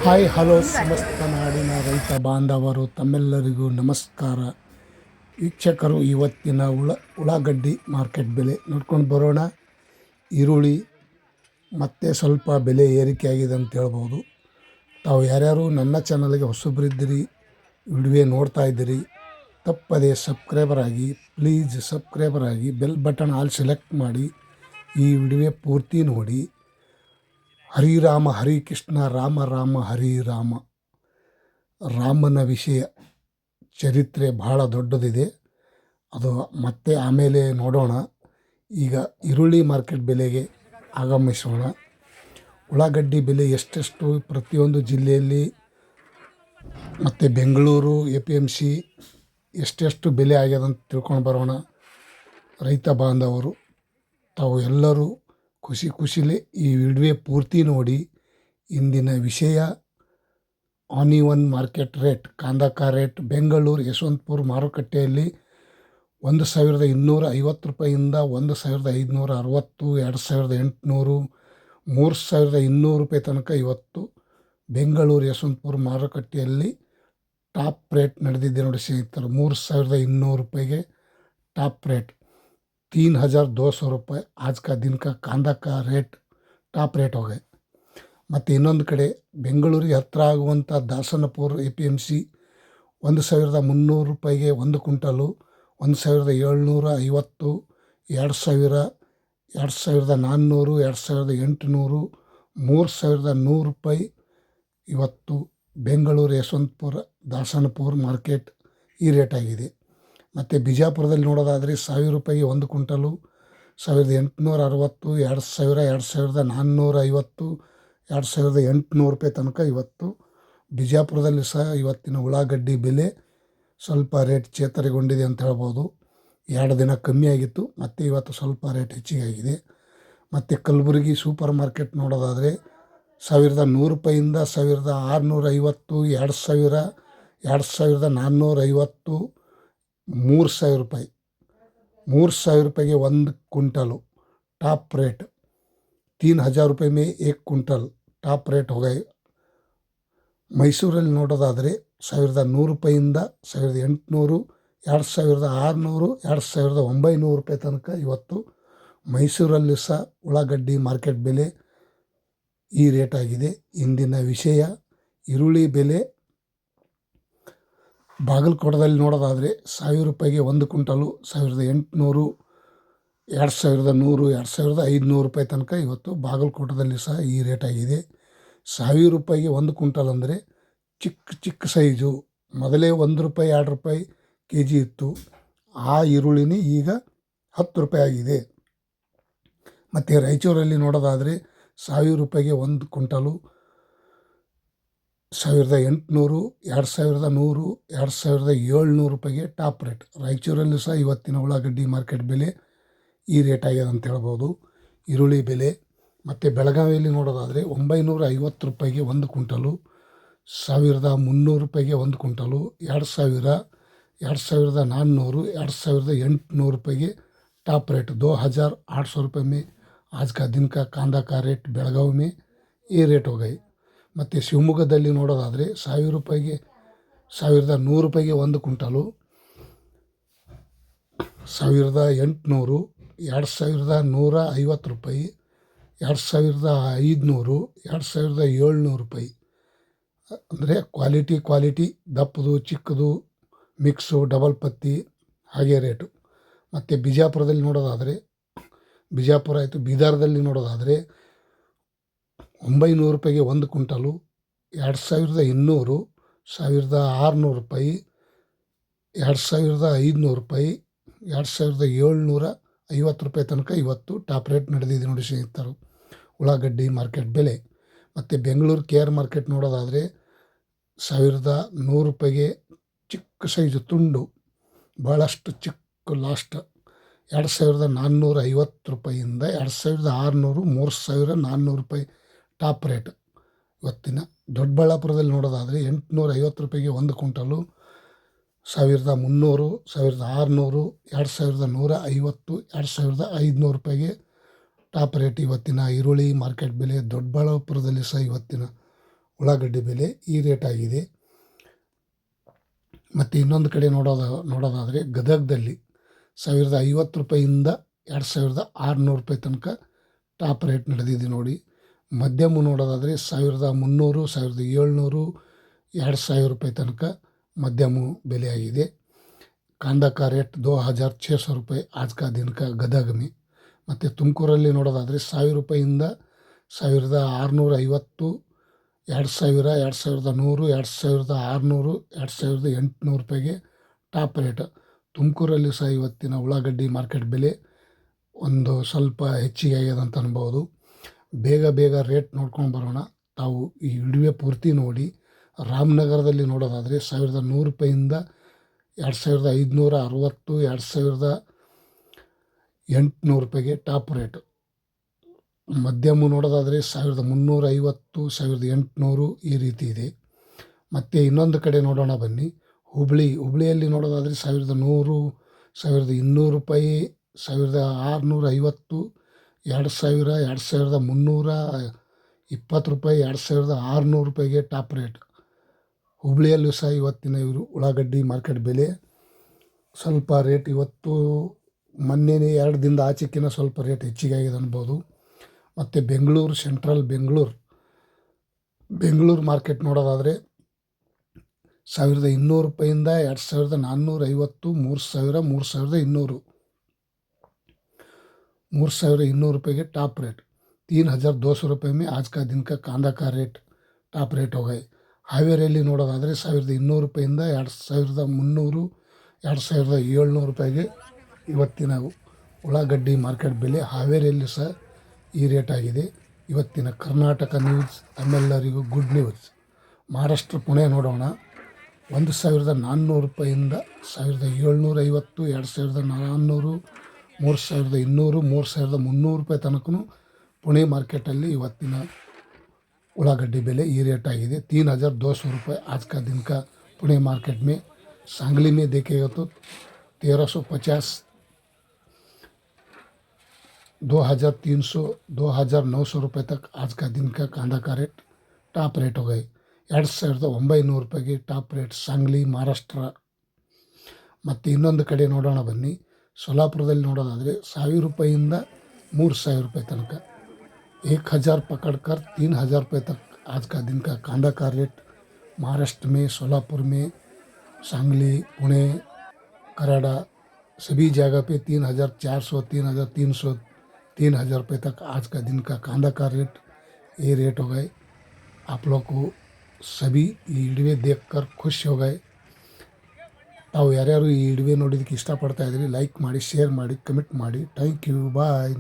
Hi hello ಸಮಸ್ತ ನಾಡಿನ ರೈತ ಬಾಂಧವರು ತಮ್ಮೆಲ್ಲರಿಗೂ ನಮಸ್ಕಾರ. ವೀಕ್ಷಕರು, ಇವತ್ತಿನ ಉಳ್ಳಾಗಡ್ಡಿ ಮಾರ್ಕೆಟ್ ಬೆಲೆ ನೋಡ್ಕೊಂಡು ಬರೋಣ. ಈರುಳ್ಳಿ ಮತ್ತೆ ಸ್ವಲ್ಪ ಬೆಲೆ ಏರಿಕೆಯಾಗಿದೆ ಅಂತ ಹೇಳ್ಬೋದು. ತಾವು ಯಾರ್ಯಾರು ನನ್ನ ಚಾನಲ್ಗೆ ಹೊಸಬರಿದ್ದೀರಿ, ವಿಡಿಯೋ ನೋಡ್ತಾ ಇದ್ದೀರಿ, ತಪ್ಪದೇ ಸಬ್ಸ್ಕ್ರೈಬರ್ ಆಗಿ, ಪ್ಲೀಸ್ ಸಬ್ಸ್ಕ್ರೈಬರ್ ಆಗಿ, ಬೆಲ್ ಬಟನ್ ಆಲ್ ಸೆಲೆಕ್ಟ್ ಮಾಡಿ ಈ ವಿಡಿಯೋ ಪೂರ್ತಿ ನೋಡಿ. ಹರಿರಾಮ ಹರಿಕೃಷ್ಣ ರಾಮ ರಾಮ ಹರಿರಾಮ. ರಾಮನ ವಿಷಯ ಚರಿತ್ರೆ ಬಹಳ ದೊಡ್ಡದಿದೆ, ಅದು ಮತ್ತೆ ಆಮೇಲೆ ನೋಡೋಣ. ಈಗ ಈರುಳ್ಳಿ ಮಾರ್ಕೆಟ್ ಬೆಲೆಗೆ ಆಗಮಿಸೋಣ. ಉಳ್ಳಾಗಡ್ಡಿ ಬೆಲೆ ಎಷ್ಟೆಷ್ಟು ಪ್ರತಿಯೊಂದು ಜಿಲ್ಲೆಯಲ್ಲಿ ಮತ್ತು ಬೆಂಗಳೂರು APMC ಎಷ್ಟೆಷ್ಟು ಬೆಲೆ ಆಗ್ಯದಂತ ತಿಳ್ಕೊಂಡು ಬರೋಣ. ರೈತ ಬಾಂಧವರು ತಾವು ಎಲ್ಲರೂ ಖುಷಿಲೇ ಈ ವಿಡಿಯೋ ಪೂರ್ತಿ ನೋಡಿ. ಇಂದಿನ ವಿಷಯ ಆನಿಯನ್ ಮಾರ್ಕೆಟ್ ರೇಟ್, ಕಾಂದಕ ರೇಟ್ ಬೆಂಗಳೂರು ಯಶವಂತಪುರ ಮಾರುಕಟ್ಟೆಯಲ್ಲಿ 1,250 ರೂಪಾಯಿಯಿಂದ 1,560, 2,800, 3,200 ರೂಪಾಯಿ ತನಕ ಇವತ್ತು ಬೆಂಗಳೂರು ಯಶವಂತಪುರ ಮಾರುಕಟ್ಟೆಯಲ್ಲಿ ಟಾಪ್ ರೇಟ್ ನಡೆದಿದೆ ನೋಡಿ ಸ್ನೇಹಿತರು. 3,200 ರೂಪಾಯಿಗೆ ಟಾಪ್ ರೇಟ್, 3,200 रुपये आज का दिन का कांदा का रेट ಟಾಪ್ ರೇಟ್ ಹೋಗಿ. ಮತ್ತು ಇನ್ನೊಂದು ಕಡೆ ಬೆಂಗಳೂರಿಗೆ ಹತ್ತಿರ ಆಗುವಂಥ ದಾಸನಪುರ APMC 1,300 ರೂಪಾಯಿಗೆ ಒಂದು ಕ್ವಿಂಟಲು, 1,750, 2,000, 2,400, 2,800, 3,100 ರೂಪಾಯಿ ಇವತ್ತು ಬೆಂಗಳೂರು ಯಶವಂತಪುರ ದಾಸನಪುರ ಮಾರ್ಕೆಟ್ ಈ ರೇಟ್ ಆಗಿದೆ. ಮತ್ತು ಬಿಜಾಪುರದಲ್ಲಿ ನೋಡೋದಾದರೆ 1,000 ರೂಪಾಯಿಗೆ ಒಂದು ಕ್ವಿಂಟಲು, 1,860, 2,000, 2,450, 2,800 ರೂಪಾಯಿ ತನಕ ಇವತ್ತು ಬಿಜಾಪುರದಲ್ಲಿ ಸಹ ಇವತ್ತಿನ ಉಳ್ಳಾಗಡ್ಡಿ ಬೆಲೆ ಸ್ವಲ್ಪ ರೇಟ್ ಚೇತರಿಗೊಂಡಿದೆ ಅಂತ ಹೇಳ್ಬೋದು. 2 ದಿನ ಕಮ್ಮಿ ಆಗಿತ್ತು, ಮತ್ತು ಇವತ್ತು ಸ್ವಲ್ಪ ರೇಟ್ ಹೆಚ್ಚಿಗೆ ಆಗಿದೆ. ಮತ್ತು ಕಲಬುರಗಿ ಸೂಪರ್ ಮಾರ್ಕೆಟ್ ನೋಡೋದಾದರೆ 1,100 ರೂಪಾಯಿಯಿಂದ 1,650, 2,000, 2,450, 3,000 ರೂಪಾಯಿ, 3,000 ರೂಪಾಯಿಗೆ ಒಂದು ಕ್विंटल ಟಾಪ್ ರೇಟ್, 3,000 रुपये में 1 क्विंटल ಟಾಪ್ ರೇಟ್ ಹೋಗಿ. ಮೈಸೂರಲ್ಲಿ ನೋಡೋದಾದರೆ 1,100 ರೂಪಾಯಿಯಿಂದ 1,800, 2,600, 2,900 ರೂಪಾಯಿ ತನಕ ಇವತ್ತು ಮೈಸೂರಲ್ಲಿ ಸಹ ಉಳ್ಳಾಗಡ್ಡಿ ಮಾರ್ಕೆಟ್ ಬೆಲೆ ಈ ರೇಟ್ ಆಗಿದೆ. ಇಂದಿನ ವಿಷಯ ಈರುಳ್ಳಿ ಬೆಲೆ ಬಾಗಲಕೋಟದಲ್ಲಿ ನೋಡೋದಾದರೆ 1,000 ರೂಪಾಯಿಗೆ ಒಂದು ಕ್ವಿಂಟಲು, 1,800, 2,100, 2,500 ರೂಪಾಯಿ ತನಕ ಇವತ್ತು ಬಾಗಲಕೋಟದಲ್ಲಿ ಸಹ ಈ ರೇಟ್ ಆಗಿದೆ. 1,000 ರೂಪಾಯಿಗೆ ಒಂದು ಕ್ವಿಂಟಲ್ ಅಂದರೆ ಚಿಕ್ಕ ಸೈಜು, ಮೊದಲೇ 1 ರೂಪಾಯಿ 2 ರೂಪಾಯಿ KG ಇತ್ತು. ಆ ಈರುಳ್ಳಿನೇ ಈಗ 10 ರೂಪಾಯಿ ಆಗಿದೆ. ಮತ್ತು ರಾಯಚೂರಲ್ಲಿ ನೋಡೋದಾದರೆ 1,000 ರೂಪಾಯಿಗೆ ಒಂದು ಕ್ವಿಂಟಲು, 1,800, 2,100, 2,700 ರೂಪಾಯಿಗೆ ಟಾಪ್ ರೇಟ್. ರಾಯಚೂರಲ್ಲಿ ಸಹ ಇವತ್ತಿನ ಉಳ್ಳಾಗಡ್ಡಿ ಮಾರ್ಕೆಟ್ ಬೆಲೆ ಈ ರೇಟ್ ಆಗ್ಯದ ಅಂತ ಹೇಳ್ಬೋದು ಈರುಳ್ಳಿ ಬೆಲೆ. ಮತ್ತು ಬೆಳಗಾವಿಯಲ್ಲಿ ನೋಡೋದಾದರೆ 950 ರೂಪಾಯಿಗೆ ಒಂದು ಕ್ವಿಂಟಲು, 1,300 ರೂಪಾಯಿಗೆ ಒಂದು ಕ್ವಿಂಟಲು, 2,000, 2,400, 2,800 ರೂಪಾಯಿಗೆ ಟಾಪ್ ರೇಟ್. 2,800 रुपये में आज का दिन का कांदा का ರೇಟ್ ಬೆಳಗಾವಿ में ಈ ರೇಟ್ ಹೋಗಿ. ಮತ್ತು ಶಿವಮೊಗ್ಗದಲ್ಲಿ ನೋಡೋದಾದರೆ 1,000 ರೂಪಾಯಿಗೆ 1,100 ರೂಪಾಯಿಗೆ ಒಂದು ಕ್ವಿಂಟಲು, 1,800, 2,150 ರೂಪಾಯಿ, 2,500, 2,700 ರೂಪಾಯಿ. ಅಂದರೆ ಕ್ವಾಲಿಟಿ ದಪ್ಪದು ಚಿಕ್ಕದು ಮಿಕ್ಸು ಡಬಲ್ ಪತ್ತಿ ಹಾಗೆ ರೇಟು. ಮತ್ತು ಬಿಜಾಪುರದಲ್ಲಿ ನೋಡೋದಾದರೆ ಬಿಜಾಪುರ ಆಯಿತು, ಬೀದರ್ದಲ್ಲಿ ನೋಡೋದಾದರೆ 900 ರೂಪಾಯಿಗೆ ಒಂದು ಕ್ವಿಂಟಲು, 2,200, 1,600 ರೂಪಾಯಿ, 2,500 ರೂಪಾಯಿ, 2,750 ರೂಪಾಯಿ ತನಕ ಇವತ್ತು ಟಾಪ್ ರೇಟ್ ನಡೆದಿದೆ ನೋಡಿ ಸ್ನೇಹಿತರು ಉಳ್ಳಾಗಡ್ಡಿ ಮಾರ್ಕೆಟ್ ಬೆಲೆ. ಮತ್ತು ಬೆಂಗಳೂರು KR ಮಾರ್ಕೆಟ್ ನೋಡೋದಾದರೆ 1,100 ರೂಪಾಯಿಗೆ ಚಿಕ್ಕ ಸೈಜು ತುಂಡು, ಭಾಳಷ್ಟು ಚಿಕ್ಕ ಲಾಸ್ಟ್ 2,450 ರೂಪಾಯಿಯಿಂದ 2,600, 3,400 ರೂಪಾಯಿ ಟಾಪ್ ರೇಟ್ ಇವತ್ತಿನ. ದೊಡ್ಡಬಳ್ಳಾಪುರದಲ್ಲಿ ನೋಡೋದಾದರೆ 850 ರೂಪಾಯಿಗೆ ಒಂದು ಕ್ವಿಂಟಲು, 1,300, 1,600, 2,150, 2,500 ರೂಪಾಯಿಗೆ ಟಾಪ್ ರೇಟ್ ಇವತ್ತಿನ ಈರುಳ್ಳಿ ಮಾರ್ಕೆಟ್ ಬೆಲೆ. ದೊಡ್ಡಬಳ್ಳಾಪುರದಲ್ಲಿ ಸಹ ಇವತ್ತಿನ ಉಳ್ಳಾಗಡ್ಡಿ ಬೆಲೆ ಈ ರೇಟ್ ಆಗಿದೆ. ಮತ್ತು ಇನ್ನೊಂದು ಕಡೆ ನೋಡೋದಾದರೆ ಗದಗದಲ್ಲಿ 1050 ರೂಪಾಯಿಂದ 2600 ರೂಪಾಯಿ ತನಕ ಟಾಪ್ ರೇಟ್ ನಡೆದಿದೆ ನೋಡಿ. ಮಧ್ಯಮ ನೋಡೋದಾದರೆ 1300, 1700, 2000 ರೂಪಾಯಿ ತನಕ ಮಧ್ಯಮ ಬೆಲೆ ಆಗಿದೆ. कांदा का रेट 2600 रुपये आज का दिन का ಗದಗ में. ಮತ್ತು ತುಮಕೂರಲ್ಲಿ ನೋಡೋದಾದರೆ 1000 ರೂಪಾಯಿಂದ 1650, 2000, 2100, 2600, 2800 ರೂಪಾಯಿಗೆ ಟಾಪ್ ರೇಟ್. ತುಮಕೂರಲ್ಲಿ ಸಹ ಇವತ್ತಿನ ಉಳ್ಳಾಗಡ್ಡಿ ಮಾರ್ಕೆಟ್ ಬೆಲೆ ಒಂದು ಸ್ವಲ್ಪ ಹೆಚ್ಚಿಗೆ ಆಗ್ಯದ ಅಂತ ಅನ್ಬೋದು. ಬೇಗ ರೇಟ್ ನೋಡ್ಕೊಂಡು ಬರೋಣ. ತಾವು ಈ ವಿಡಿಯೋ ಪೂರ್ತಿ ನೋಡಿ. ರಾಮನಗರದಲ್ಲಿ ನೋಡೋದಾದರೆ 1100 ರೂಪಾಯಿಂದ 2560, 2800 ರೂಪಾಯಿಗೆ ಟಾಪ್ ರೇಟ್. ಮಧ್ಯಮ ನೋಡೋದಾದರೆ 1350, 1800 ಈ ರೀತಿ ಇದೆ. ಮತ್ತು ಇನ್ನೊಂದು ಕಡೆ ನೋಡೋಣ ಬನ್ನಿ. ಹುಬ್ಳಿಯಲ್ಲಿ ನೋಡೋದಾದರೆ 1100, 1200 ರೂಪಾಯಿ, 1650, 2000, 2320 ರೂಪಾಯಿ, 2600 ರೂಪಾಯಿಗೆ ಟಾಪ್ ರೇಟ್. ಹುಬ್ಳಿಯಲ್ಲೂ ಸಹ ಇವತ್ತಿನ ಉಳ್ಳಾಗಡ್ಡಿ ಮಾರ್ಕೆಟ್ ಬೆಲೆ ಸ್ವಲ್ಪ ರೇಟ್ ಇವತ್ತು ಮೊನ್ನೆ 2 ದಿನದ ಆಚೆಕಿನ ಸ್ವಲ್ಪ ರೇಟ್ ಹೆಚ್ಚಿಗೆ ಆಗಿದೆ ಅನ್ಬೋದು. ಮತ್ತು ಬೆಂಗಳೂರು, ಸೆಂಟ್ರಲ್ ಬೆಂಗಳೂರು ಮಾರ್ಕೆಟ್ ನೋಡೋದಾದರೆ 1200 ರೂಪಾಯಿಂದ 2450, 3000, 3200, 3200 ರೂಪಾಯಿಗೆ ಟಾಪ್ ರೇಟ್. 3200 रुपये में आज का दिन का कांदा का रेट ಟಾಪ್ ರೇಟ್ हो गए. ಹಾವೇರಿಯಲ್ಲಿ ನೋಡೋದಾದರೆ 1200 ರೂಪಾಯಿಂದ 2300, 2700 ರೂಪಾಯಿಗೆ ಇವತ್ತಿನ ಉಳ್ಳಾಗಡ್ಡಿ ಮಾರ್ಕೆಟ್ ಬೆಲೆ ಹಾವೇರಿಯಲ್ಲಿ ಸಹ ಈ ರೇಟ್ ಆಗಿದೆ. ಇವತ್ತಿನ ಕರ್ನಾಟಕ ನ್ಯೂಸ್ ತಮ್ಮೆಲ್ಲರಿಗೂ ಗುಡ್ ನ್ಯೂಸ್. ಮಹಾರಾಷ್ಟ್ರ ಪುಣೆ ನೋಡೋಣ. 1400 ರೂಪಾಯಿಂದ 1750, 2400, 3200, 3300 ರೂಪಾಯಿ ತನಕ ಪುಣೆ ಮಾರ್ಕೆಟಲ್ಲಿ ಇವತ್ತಿನ उಳ್ಳागड्डी बेले ये रेट आಗಿದೆ. 3200 रुपये आज का दिन का पुणे मार्केट में. सांगली में देखेगा तो 1350, 2300, 2900 रुपये तक आज का दिन का कांदा का रेट ಟಾಪ್ ರೇಟ್ हो गए. 2900 ರೂಪಾಯಿಗೆ ಟಾಪ್ ರೇಟ್ सांगली ಮಹಾರಾಷ್ಟ್ರ. ಮತ್ತು ಇನ್ನೊಂದು ಕಡೆ ನೋಡೋಣ ಬನ್ನಿ. ಸೊಲ್ಲಾಪುರದಲ್ಲಿ ನೋಡೋದಾದರೆ 1000 ರೂಪಾಯಿಂದ 3000 ರೂಪಾಯಿ ತನಕ, 1000 पकड़कर 3000 रुपये तक आज का दिन का कांदा का रेट महाराष्ट्र में, सोलापुर में, सांगली, पुणे, कराड़ा सभी जगह पे 3400, 3300, 3000 रुपये तक आज का दिन का कांदा का रेट ये रेट हो गए. आप लोग को सभी ಈ ವಿಡಿಯೋ देखकर खुश हो गए. ತಾವು ಯಾರ್ಯಾರು ಈ ವಿಡಿಯೋ ನೋಡೋದಕ್ಕೆ ಇಷ್ಟಪಡ್ತಾ ಇದ್ದೀರಿ ಲೈಕ್ ಮಾಡಿ, ಶೇರ್ ಮಾಡಿ, ಕಮೆಂಟ್ ಮಾಡಿ. Thank you, bye.